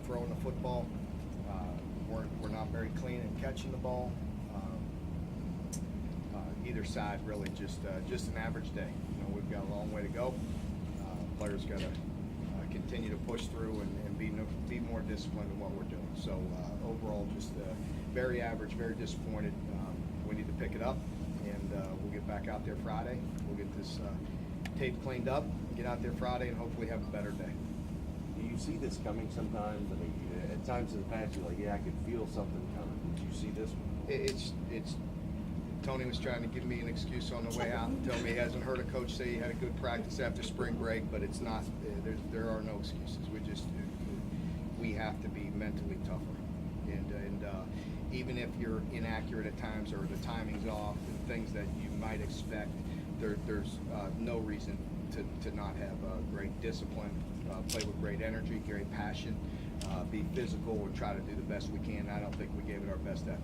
throwing the football. We're not very clean in catching the ball. Either side really just an average day. We've got a long way to go. Players got to continue to push through and be more disciplined in what we're doing. So overall, just very average, very disappointed. We need to pick it up, and we'll get back out there Friday. We'll get this tape cleaned up, get out there Friday, and hopefully have a better day. Do you see this coming sometimes? I mean, at times in the past, you're like, yeah, I could feel something coming. Did you see this one? It's Tony was trying to give me an excuse on the way out and tell me he hasn't heard a coach say he had a good practice after spring break, but it's not. There are no excuses. We have to be mentally tougher, and even if you're inaccurate at times or the timing's off and things that you might expect, there's no reason to not have great discipline, play with great energy, great passion, be physical, and try to do the best we can. I don't think we gave it our best effort.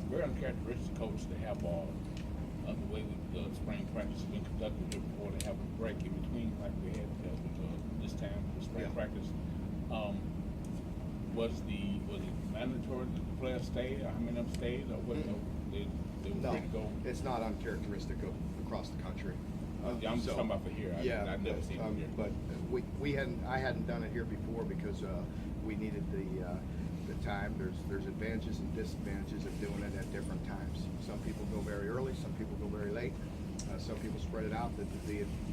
Very uncharacteristic coach to have the way the spring practice has been conducted here before they have a break in between, like we had this time for spring practice. Was it mandatory that the players stay? Or how many of them stayed, or what? They were free to go. It's not uncharacteristic across the country. I'm just talking about for here. I've never seen it here. But I hadn't done it here before because we needed the time. There's advantages and disadvantages of doing it at different times. Some people go very early, some people go very late, some people spread it out.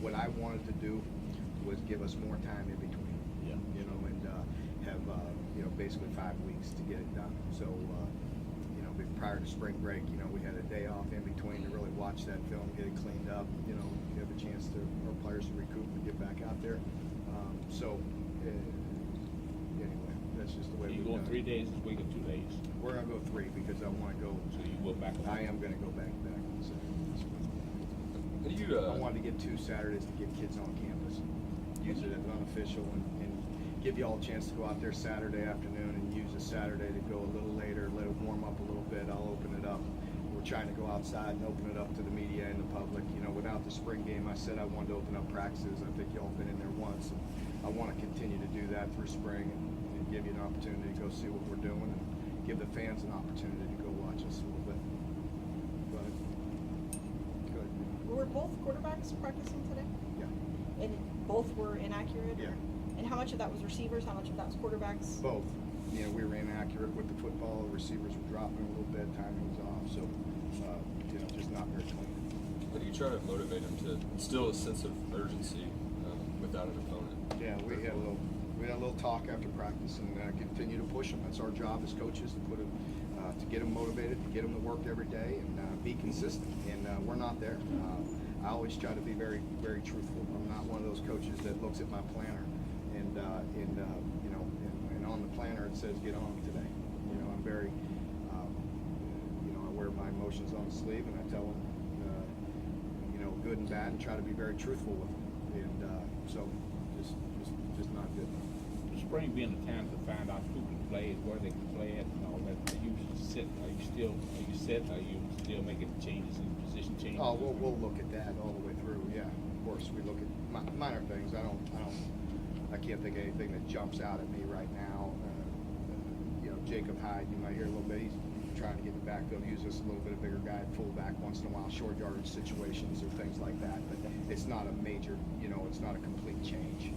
What I wanted to do was give us more time in between. And have basically 5 weeks to get it done. So prior to spring break, we had a day off in between to really watch that film, get it cleaned up. Give a chance to our players to recoup and get back out there. Anyway, that's just the way we're going. 3 days this week or 2 days? We're gonna go 3 because I want to go. So you go back? I am gonna go back. I wanted to get 2 Saturdays to get kids on campus, use it as unofficial, and give you all a chance to go out there Saturday afternoon and use a Saturday to go a little later, let it warm up a little bit. I'll open it up. We're trying to go outside and open it up to the media and the public. Without the spring game, I said I wanted to open up practices. I think y'all been in there once. And I want to continue to do that through spring and give you an opportunity to go see what we're doing and give the fans an opportunity to go watch us a little bit. But good. Were both quarterbacks practicing today? Yeah. And both were inaccurate? Yeah. And how much of that was receivers? How much of that was quarterbacks? Both. We were inaccurate with the football. The receivers were dropping a little bit. Timing was off. So, just not very clean. How do you try to motivate them to instill a sense of urgency without an opponent? Yeah, we had a little talk after practice and continue to push them. That's our job as coaches to get them motivated, to get them to work every day, and be consistent. And we're not there. I always try to be very, very truthful. I'm not one of those coaches that looks at my planner and on the planner it says get on today. I'm very, I wear my emotions on the sleeve and I tell them, good and bad, and try to be very truthful with them. And so just not good. The spring being the time to find out who can play, where they can play at, and all that. Are you set? Are you still making changes in position changes? Oh, we'll look at that all the way through. Yeah, of course we look at minor things. I can't think of anything that jumps out at me right now. Jacob Hyde, you might hear a little bit. He's trying to get in the backfield, use us a little bit of bigger guy, fullback once in a while, short yardage situations or things like that. But it's not a major, it's not a complete change.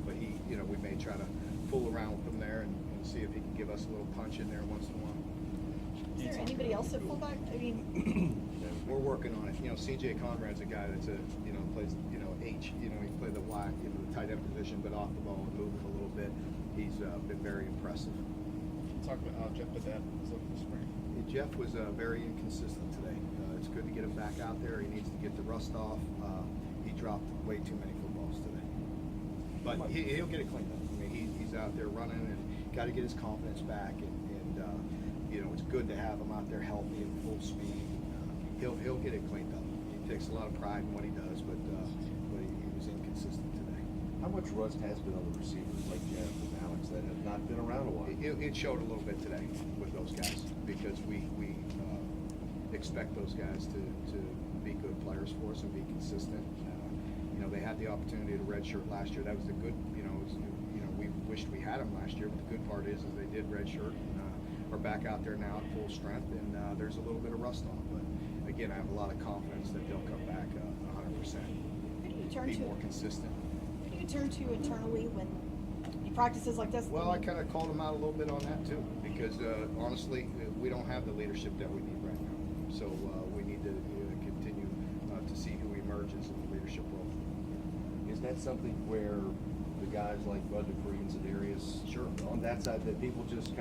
But he, we may try to fool around with him there and see if he can give us a little punch in there once in a while. Is there anybody else at fullback? I mean, we're working on it. CJ Conrad's a guy that's plays, H. He played the Y, the tight end position, but off the ball and moving a little bit. He's been very impressive. Talk about how Jeff Badet was looking this spring. Jeff was very inconsistent today. It's good to get him back out there. He needs to get the rust off. He dropped way too many footballs today. But he'll get it cleaned up. I mean, he's out there running and got to get his confidence back. And it's good to have him out there healthy and full speed. He'll get it cleaned up. He takes a lot of pride in what he does, but he was inconsistent today. How much rust has been on the receivers like Jeff and Alex that have not been around a while? It showed a little bit today with those guys because we expect those guys to be good players for us and be consistent. They had the opportunity to redshirt last year. That was a good, we wish wished we had them last year, but the good part is they did redshirt and are back out there now at full strength, and there's a little bit of rust on them. But again, I have a lot of confidence that they'll come back 100%. Who do you turn Be to? more consistent. Who do you turn to internally when you practices like this? Well, I kind of called them out a little bit on that too, because honestly, we don't have the leadership that we need right now. So we need to continue to see who emerges in the leadership role. Is that something where the guys like Bud Dupree and Zedarius, Sure. on that side, that people just kind